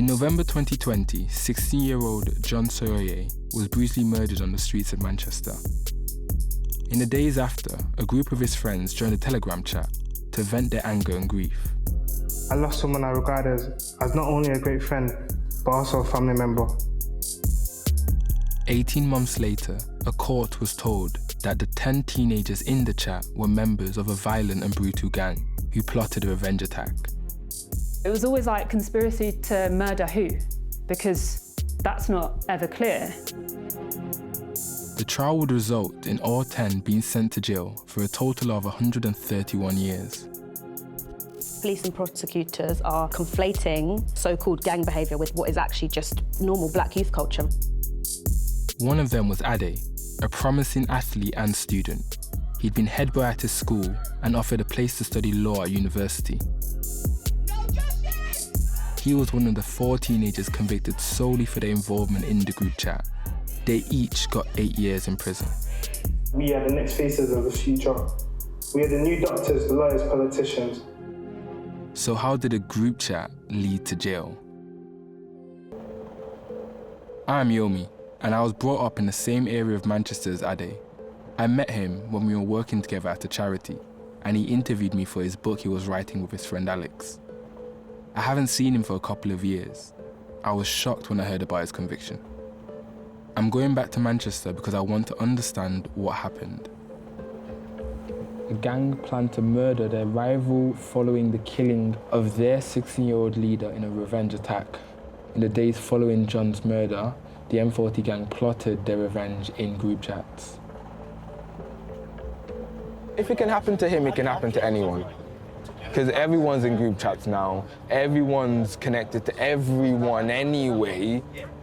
In November 2020, 16-year-old John Soye was brutally murdered on the streets of Manchester. In the days after, a group of his friends joined a Telegram chat to vent their anger and grief. I lost someone I regard as not only a great friend, but also a family member. 18 months later, a court was told that the 10 teenagers in the chat were members of a violent and brutal gang who plotted a revenge attack. It was always like conspiracy to murder who, because that's not ever clear. The trial would result in all 10 being sent to jail for a total of 131 years. Police and prosecutors are conflating so-called gang behaviour with what is actually just normal black youth culture. One of them was Ade, a promising athlete and student. He'd been head boy at his school and offered a place to study law at university. He was one of the 4 teenagers convicted solely for their involvement in the group chat. They each got 8 years in prison. We are the next faces of the future. We are the new doctors, the lawyers, politicians. So how did a group chat lead to jail? I'm Yomi, and I was brought up in the same area of Manchester as Ade. I met him when we were working together at a charity, and he interviewed me for his book he was writing with his friend Alex. I haven't seen him for a couple of years. I was shocked when I heard about his conviction. I'm going back to Manchester because I want to understand what happened. The gang planned to murder their rival following the killing of their 16-year-old leader in a revenge attack. In the days following John's murder, the M40 gang plotted their revenge in group chats. If it can happen to him, it can happen to anyone. Because everyone's in group chats now. Everyone's connected to everyone anyway.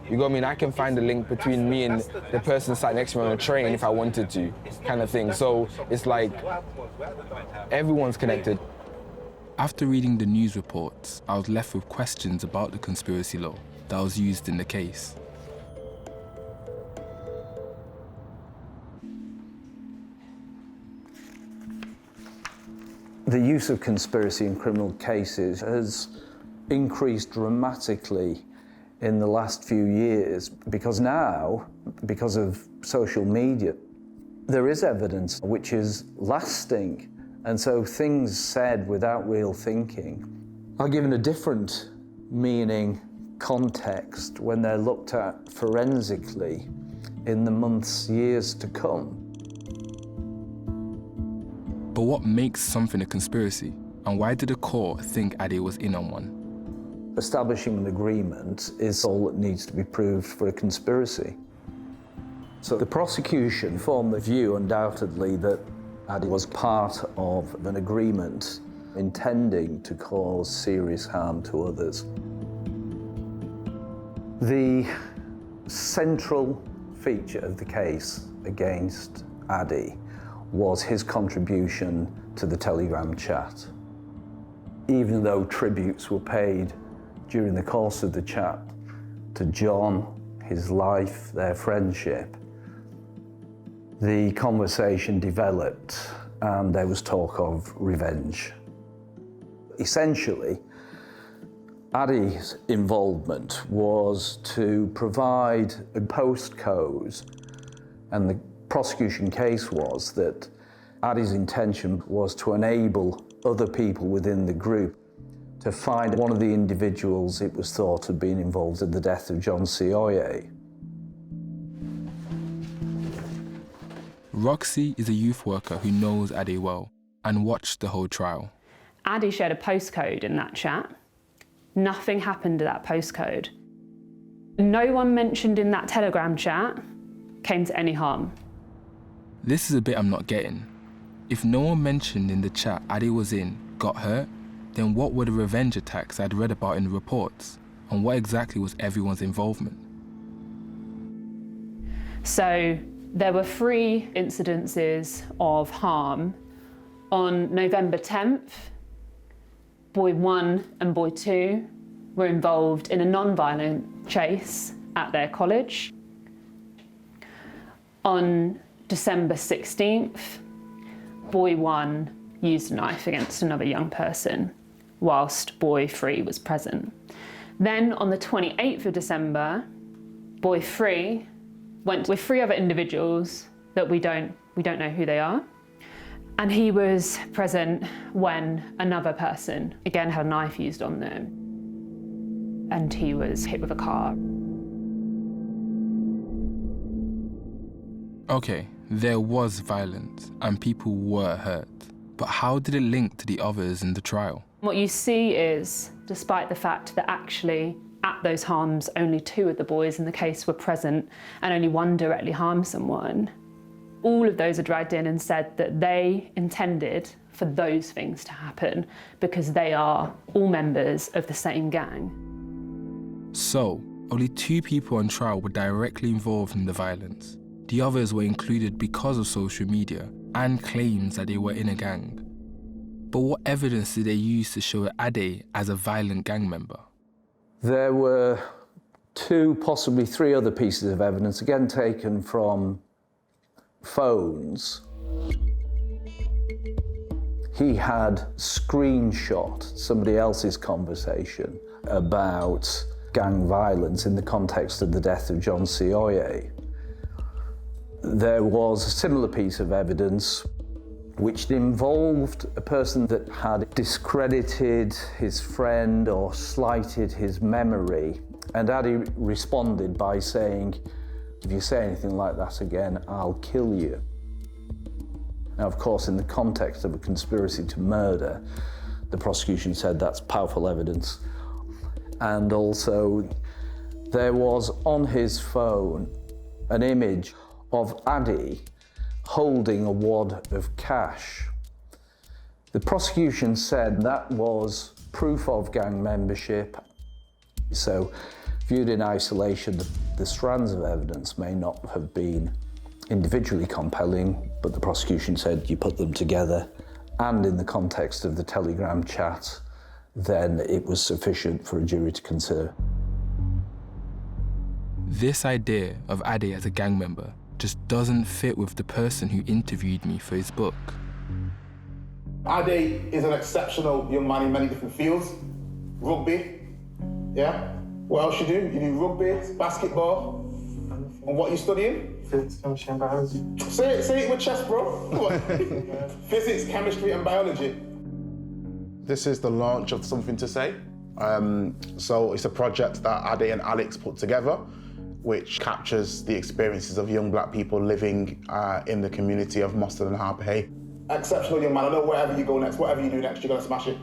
You know what I mean? I can find a link between me and the person sat next to me on a train if I wanted to, kind of thing. So it's like, everyone's connected. After reading the news reports, I was left with questions about the conspiracy law that was used in the case. The use of conspiracy in criminal cases has increased dramatically in the last few years because now, because of social media, there is evidence which is lasting, and so things said without real thinking are given a different meaning, context when they're looked at forensically in the months, years to come. But what makes something a conspiracy, and why did the court think Ade was in on one? Establishing an agreement is all that needs to be proved for a conspiracy. So the prosecution formed the view, undoubtedly, that Ade was part of an agreement intending to cause serious harm to others. The central feature of the case against Ade was his contribution to the Telegram chat. Even though tributes were paid during the course of the chat to John, his life, their friendship, the conversation developed and there was talk of revenge. Essentially, Ade's involvement was to provide a postcode, and the prosecution case was that Ade's intention was to enable other people within the group to find one of the individuals it was thought had been involved in the death of John Soye. Roxy is a youth worker who knows Ade well and watched the whole trial. Ade shared a postcode in that chat. Nothing happened to that postcode. No one mentioned in that Telegram chat came to any harm. This is a bit I'm not getting. If no one mentioned in the chat Ade was in got hurt, then what were the revenge attacks I'd read about in the reports? And what exactly was everyone's involvement? So there were 3 incidences of harm. On November 10th, boy 1 and boy 2 were involved in a non-violent chase at their college. On December 16th, boy 1 used a knife against another young person whilst boy 3 was present. Then on the 28th of December, boy 3 went with 3 other individuals that we don't know who they are. And he was present when another person, again, had a knife used on them. And he was hit with a car. Okay, there was violence and people were hurt. But how did it link to the others in the trial? What you see is, despite the fact that actually at those harms, only 2 of the boys in the case were present and only 1 directly harmed someone, all of those are dragged in and said that they intended for those things to happen because they are all members of the same gang. So, only 2 people on trial were directly involved in the violence. The others were included because of social media and claims that they were in a gang. But what evidence did they use to show Ade as a violent gang member? There were 2, possibly 3 other pieces of evidence, again taken from phones. He had screenshot somebody else's conversation about gang violence in the context of the death of John Sioye. There was a similar piece of evidence which involved a person that had discredited his friend or slighted his memory, and Ade responded by saying, "If you say anything like that again, I'll kill you." Now, of course, in the context of a conspiracy to murder, the prosecution said that's powerful evidence. And also, there was on his phone an image of Ade holding a wad of cash. The prosecution said that was proof of gang membership. So, viewed in isolation, the strands of evidence may not have been individually compelling, but the prosecution said you put them together, and in the context of the Telegram chat, then it was sufficient for a jury to consider. This idea of Ade as a gang member just doesn't fit with the person who interviewed me for his book. Ade is an exceptional young man in many different fields. Rugby, yeah? What else you do? You do rugby, basketball, and what are you studying? Physics, chemistry, and biology. Say it with chest, bro. Come on. Physics, chemistry, and biology. This is the launch of Something to Say. So it's a project that Ade and Alex put together, which captures the experiences of young black people living in the community of Mostyn and Harper Hay. Exceptional young man. I know wherever you go next, whatever you do next, you're gonna smash it.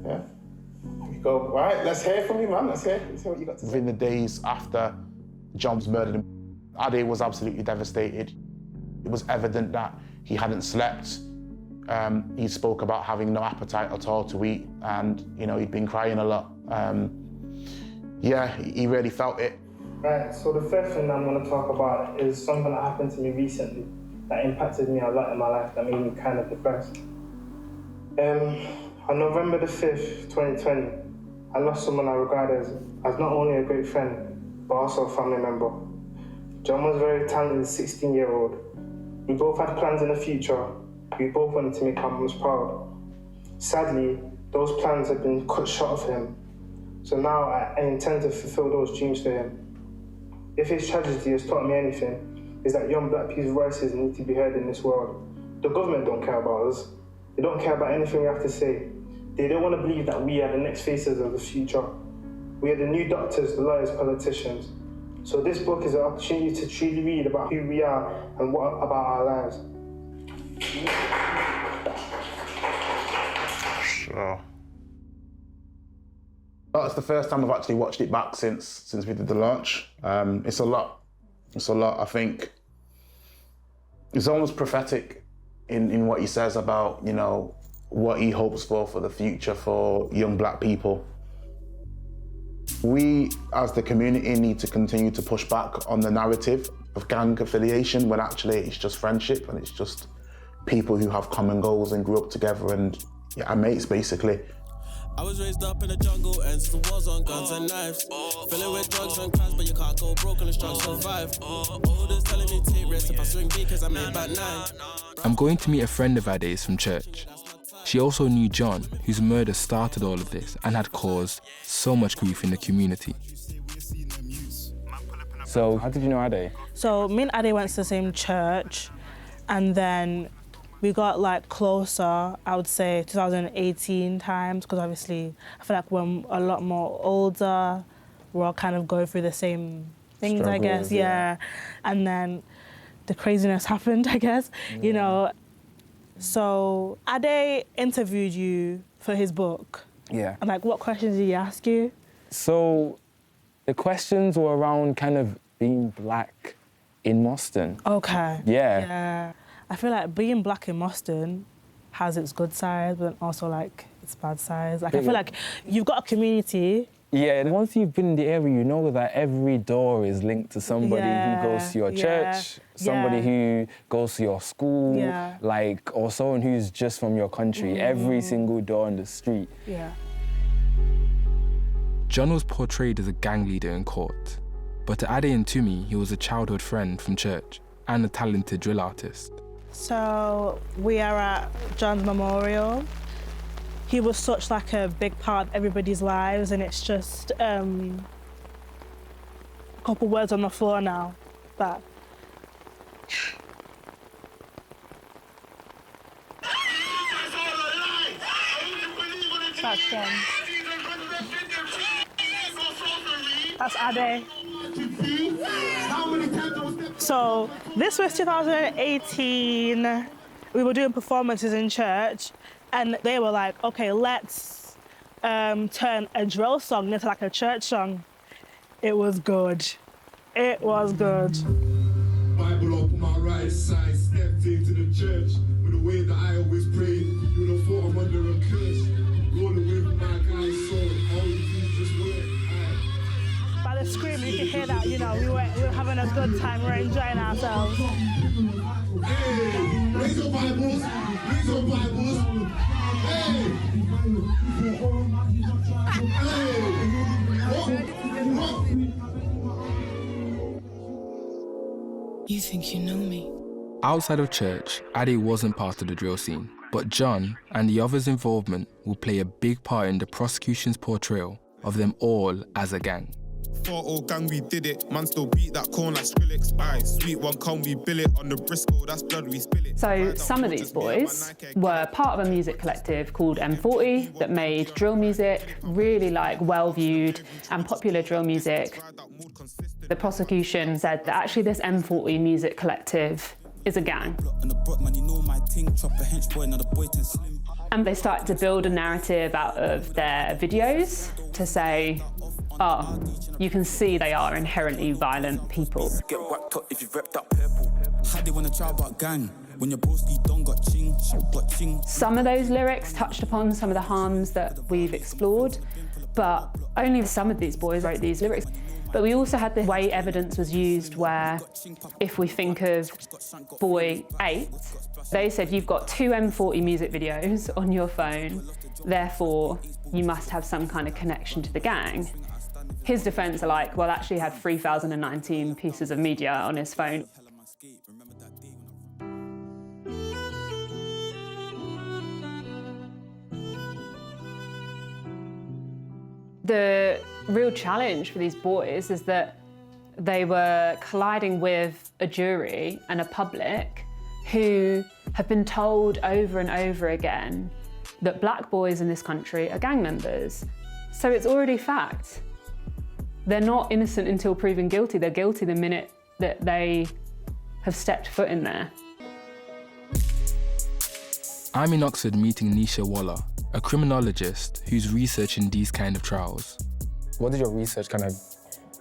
Yeah? Here we go. All right, let's hear from you, man. Let's hear what you got to say. In the days after John's murdered, Ade was absolutely devastated. It was evident that he hadn't slept. He spoke about having no appetite at all to eat, and he'd been crying a lot. He really felt it. Right, so the first thing I'm going to talk about is something that happened to me recently that impacted me a lot in my life, that made me kind of depressed. On November the 5th, 2020, I lost someone I regard as not only a great friend, but also a family member. John was a very talented 16-year-old. We both had plans in the future. We both wanted to make our mums proud. Sadly, those plans have been cut short of him. So now I intend to fulfill those dreams for him. If his tragedy has taught me anything, is that young black people's voices need to be heard in this world. The government don't care about us. They don't care about anything we have to say. They don't want to believe that we are the next faces of the future. We are the new doctors, the lawyers, politicians. So this book is an opportunity to truly read about who we are and what about our lives. Sure. That's the first time I've actually watched it back since we did the launch. It's a lot. I think it's almost prophetic in what he says about, what he hopes for the future for young black people. We, as the community, need to continue to push back on the narrative of gang affiliation when actually it's just friendship and it's just people who have common goals and grew up together and are mates, basically. I was raised up in the jungle and the wars on guns and knives. Filling with drugs and crimes, but you can't go broke and strong survive. Oldest telling me take risks if I swing B cause I made bad 9. I'm going to meet a friend of Ade's from church. She also knew John, whose murder started all of this and had caused so much grief in the community. So, how did you know Ade? So, me and Ade went to the same church, and then we got like closer, I would say 2018 times, because obviously I feel like we're a lot more older, we're all kind of going through the same things, I guess, yeah. And then the craziness happened, I guess, you know. So Ade interviewed you for his book. Yeah. And like, what questions did he ask you? So the questions were around kind of being black in Moston. Okay. Yeah. I feel like being black in Moston has its good side, but also like its bad sides. Like I feel like you've got a community. Yeah, and once you've been in the area, you know that every door is linked to somebody who goes to your church, somebody who goes to your school, like, or someone who's just from your country. Every single door on the street. Yeah. John was portrayed as a gang leader in court, but to Ade and Tumi, he was a childhood friend from church and a talented drill artist. So we are at John's memorial. He was such like a big part of everybody's lives, and it's just a couple words on the floor now. But that's John. That's Ade. So this was 2018. We were doing performances in church, and they were like, okay, let's turn a drill song into like a church song. It was good. It was good. Bible up on my right side, stepped into the church with the way that I always prayed. You would have thought I'm under a curse. Rolling with my guy's soul, all you do is just work. By the scream, you can hear that, you know, we were having a good time, we were enjoying ourselves. Hey, raise your Bibles, raise your Bibles. Hey, You think you know me? Outside of church, Ade wasn't part of the drill scene, but John and the others' involvement will play a big part in the prosecution's portrayal of them all as a gang. For old gang, we did it. Man still beat that corn like Skrillex. Aye, sweet one, come we bill it. On the Briscoe, that's blood, we spill it. So some of these boys were part of a music collective called M40 that made drill music, really like well-viewed and popular drill music. The prosecution said that actually this M40 music collective is a gang. And they started to build a narrative out of their videos to say, oh, you can see they are inherently violent people. Get whacked up if you've repped that purple. How they wanna try about gang when your broski don't got ching, got ching. Some of those lyrics touched upon some of the harms that we've explored, but only some of these boys wrote these lyrics. But we also had the way evidence was used where, if we think of boy 8, they said you've got 2 M40 music videos on your phone, therefore you must have some kind of connection to the gang. His defence are like, well, actually he had 3,019 pieces of media on his phone. The real challenge for these boys is that they were colliding with a jury and a public who have been told over and over again that black boys in this country are gang members. So it's already fact. They're not innocent until proven guilty. They're guilty the minute that they have stepped foot in there. I'm in Oxford meeting Nisha Waller, a criminologist who's researching these kind of trials. What did your research kind of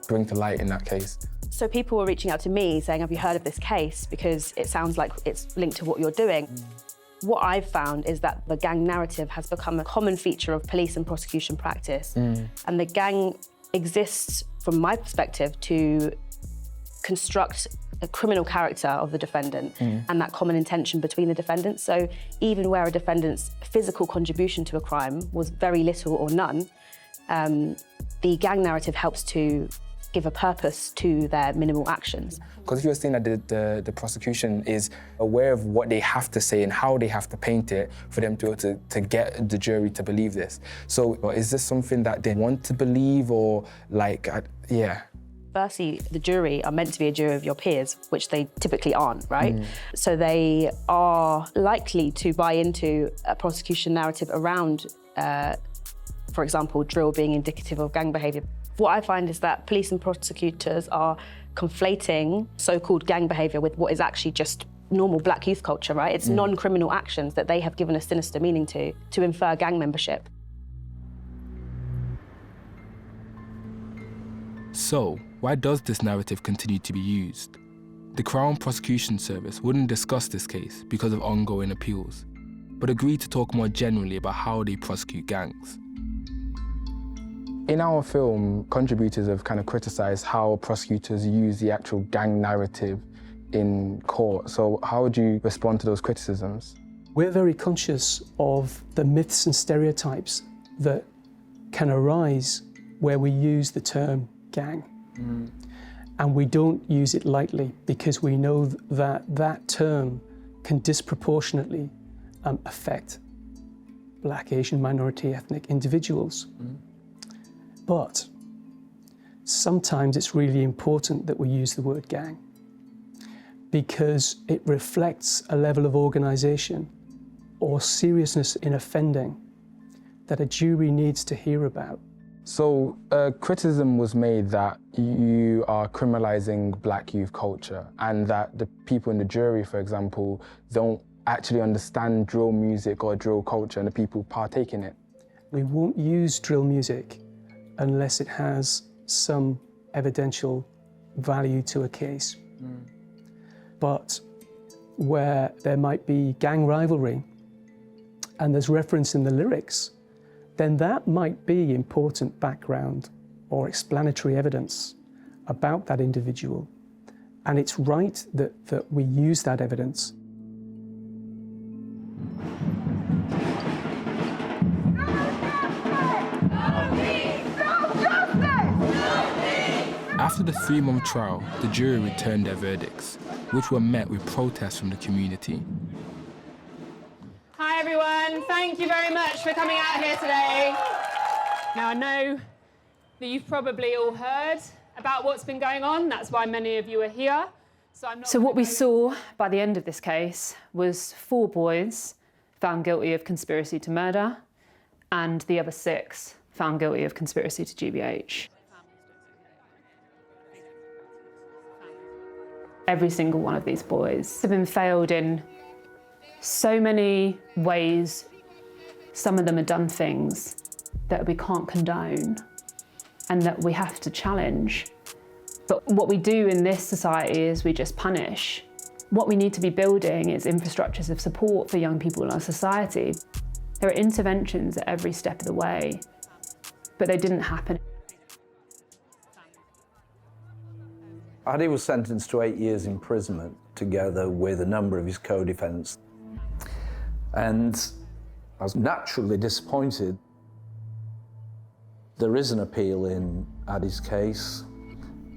bring to light in that case? So people were reaching out to me saying, have you heard of this case? Because it sounds like it's linked to what you're doing. What I've found is that the gang narrative has become a common feature of police and prosecution practice. And the gang exists, from my perspective, to construct a criminal character of the defendant and that common intention between the defendants. So even where a defendant's physical contribution to a crime was very little or none, the gang narrative helps to give a purpose to their minimal actions. Because if you're saying that the prosecution is aware of what they have to say and how they have to paint it for them to get the jury to believe this. So is this something that they want to believe or like, yeah? Firstly, the jury are meant to be a jury of your peers, which they typically aren't, right? So they are likely to buy into a prosecution narrative around, for example, drill being indicative of gang behaviour. What I find is that police and prosecutors are conflating so-called gang behaviour with what is actually just normal black youth culture, right? It's non-criminal actions that they have given a sinister meaning to infer gang membership. So, why does this narrative continue to be used? The Crown Prosecution Service wouldn't discuss this case because of ongoing appeals, but agreed to talk more generally about how they prosecute gangs. In our film, contributors have kind of criticised how prosecutors use the actual gang narrative in court. So how would you respond to those criticisms? We're very conscious of the myths and stereotypes that can arise where we use the term gang. And we don't use it lightly because we know that that term can disproportionately affect Black, Asian, minority, ethnic individuals. But sometimes it's really important that we use the word gang because it reflects a level of organisation or seriousness in offending that a jury needs to hear about. So criticism was made that you are criminalising Black youth culture and that the people in the jury, for example, don't actually understand drill music or drill culture and the people partake in it. We won't use drill music unless it has some evidential value to a case. But where there might be gang rivalry and there's reference in the lyrics, then that might be important background or explanatory evidence about that individual. And it's right that we use that evidence. After the 3-month trial, the jury returned their verdicts, which were met with protests from the community. Hi everyone, thank you very much for coming out here today. Now I know that you've probably all heard about what's been going on, that's why many of you are here. So what we saw by the end of this case was 4 boys found guilty of conspiracy to murder and the other 6 found guilty of conspiracy to GBH. Every single one of these boys have been failed in so many ways. Some of them have done things that we can't condone and that we have to challenge. But what we do in this society is we just punish. What we need to be building is infrastructures of support for young people in our society. There are interventions at every step of the way, but they didn't happen. Adi was sentenced to 8 years imprisonment together with a number of his co-defendants. And I was naturally disappointed. There is an appeal in Adi's case.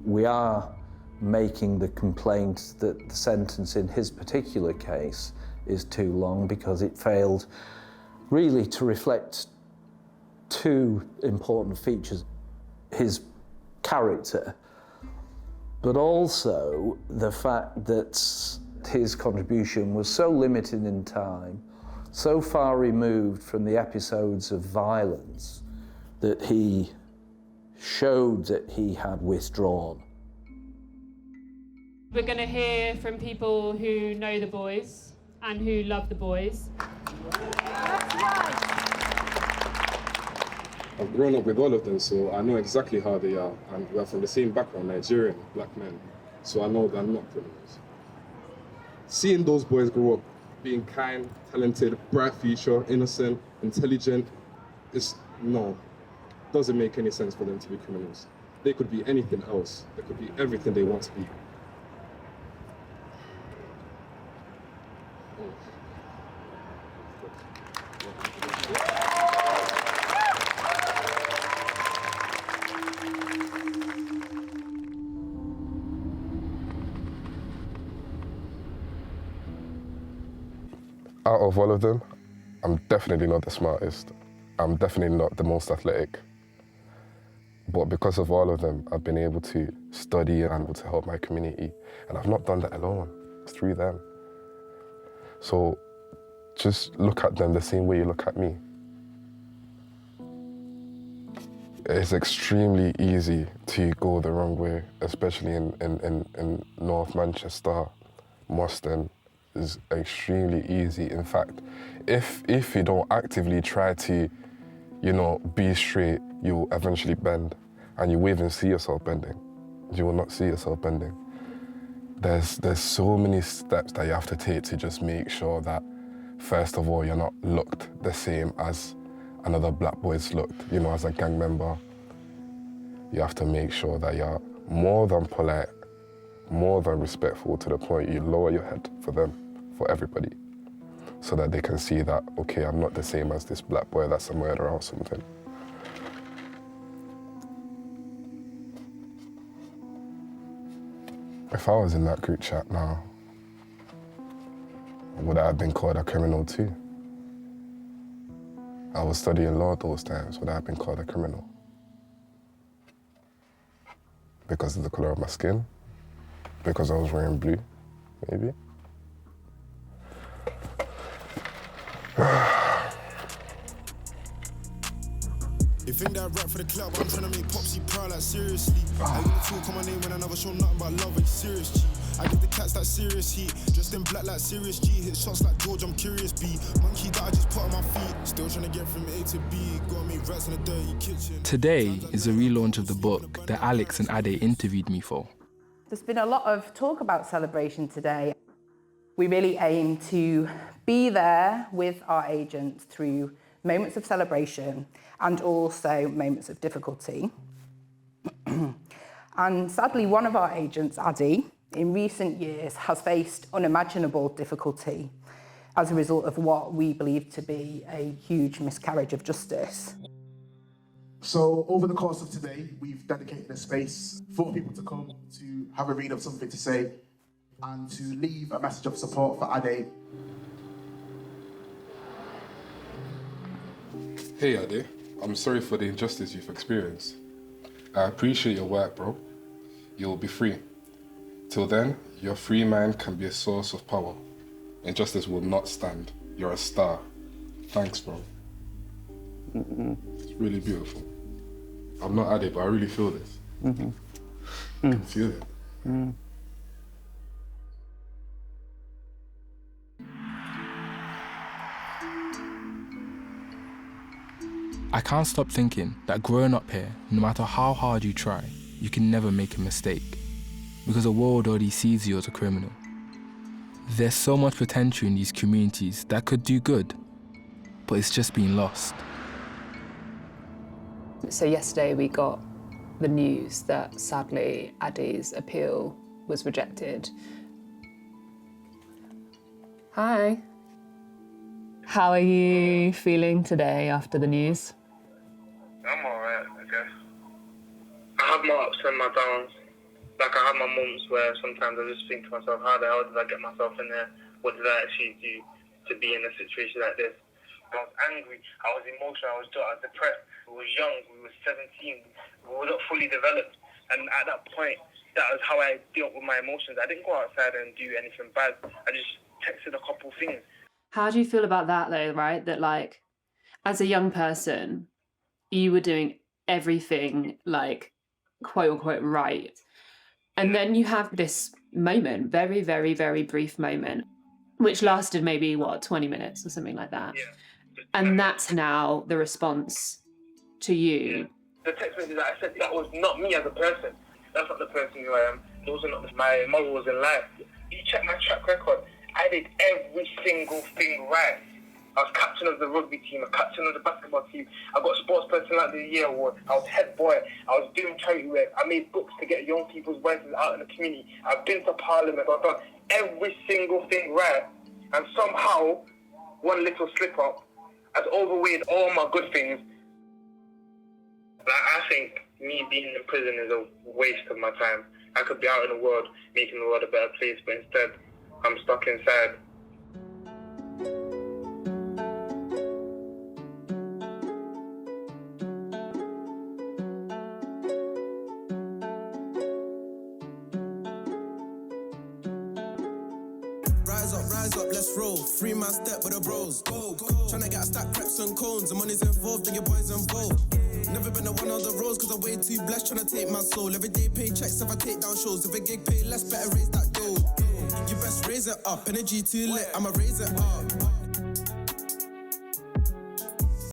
We are making the complaint that the sentence in his particular case is too long because it failed really to reflect 2 important features: his character, but also the fact that his contribution was so limited in time, so far removed from the episodes of violence, that he showed that he had withdrawn. We're going to hear from people who know the boys and who love the boys. I've grown up with all of them, so I know exactly how they are, and we're from the same background, Nigerian, Black men, so I know they're not criminals. Seeing those boys grow up being kind, talented, bright future, innocent, intelligent, doesn't make any sense for them to be criminals. They could be anything else. They could be everything they want to be. Out of all of them, I'm definitely not the smartest. I'm definitely not the most athletic. But because of all of them, I've been able to study and able to help my community. And I've not done that alone, it's through them. So just look at them the same way you look at me. It's extremely easy to go the wrong way, especially in North Manchester. Moston is extremely easy. In fact, if you don't actively try to, be straight, you'll eventually bend, and you won't even see yourself bending. You will not see yourself bending. There's so many steps that you have to take to just make sure that, first of all, you're not looked the same as another black boy's looked, as a gang member. You have to make sure that you're more than polite, more than respectful, to the point you lower your head for them, for everybody, so that they can see that, okay, I'm not the same as this black boy that's a murderer or something. If I was in that group chat now, would I have been called a criminal too? I was studying law those times. Would I have been called a criminal? Because of the color of my skin? Because I was wearing blue, maybe? You think that rap for the club, I'm trying to make Popsy proud, like seriously. I wanna talk on my name when I never show nothing but love, like serious G. I give the cats that serious heat, dressed in black like serious G. Hit shots like George, I'm curious B. Monkey that I just put on my feet, still trying to get from A to B. Gotta make rats in a dirty kitchen. Today is a relaunch of the book that Alex and Ade interviewed me for. There's been a lot of talk about celebration today. We really aim to be there with our agents through moments of celebration and also moments of difficulty. And sadly, one of our agents, Ade, in recent years has faced unimaginable difficulty as a result of what we believe to be a huge miscarriage of justice. So over the course of today, we've dedicated a space for people to come to have a read of something to say and to leave a message of support for Ade. Hey Ade, I'm sorry for the injustice you've experienced. I appreciate your work, bro. You'll be free. Till then, your free mind can be a source of power. Injustice will not stand. You're a star. Thanks, bro. It's really beautiful. I'm not Ade, but I really feel this. I can feel it. I can't stop thinking that growing up here, no matter how hard you try, you can never make a mistake, because the world already sees you as a criminal. There's so much potential in these communities that could do good, but it's just been lost. So yesterday we got the news that sadly Ade's appeal was rejected. Hi. How are you feeling today after the news? I'm alright, I guess. I have my ups and my downs. Like, I have my moments where sometimes I just think to myself, how the hell did I get myself in there? What did I actually do to be in a situation like this? I was angry, I was emotional, I was depressed. We were young, we were 17, we were not fully developed. And at that point, that was how I dealt with my emotions. I didn't go outside and do anything bad. I just texted a couple things. How do you feel about that though, right? That like, as a young person, you were doing everything like quote unquote right. And then you have this moment, very, very, very brief moment, which lasted maybe, 20 minutes or something like that. Yeah. And that's now the response to you. The text message that I sent, that was not me as a person. That's not the person who I am. Those are not my morals in life. You check my track record, I did every single thing right. I was captain of the rugby team, a captain of the basketball team. I got Sports Personality of the Year award. I was head boy. I was doing charity work. I made books to get young people's voices out in the community. I've been to Parliament. I've done every single thing right. And somehow, one little slip up has overweighed all my good things. Like, I think me being in prison is a waste of my time. I could be out in the world, making the world a better place, but instead, I'm stuck inside. up, let's roll. 3 man step with the bros. Tryna get a stack, crepes and cones. The money's involved, and your boys involved. Never been to one of the roads, cause I'm way too blessed, tryna take my soul. Every day pay checks if I take down shows. If a gig pay less, better raise that dough. You best raise it up, energy too lit, I'ma raise it up.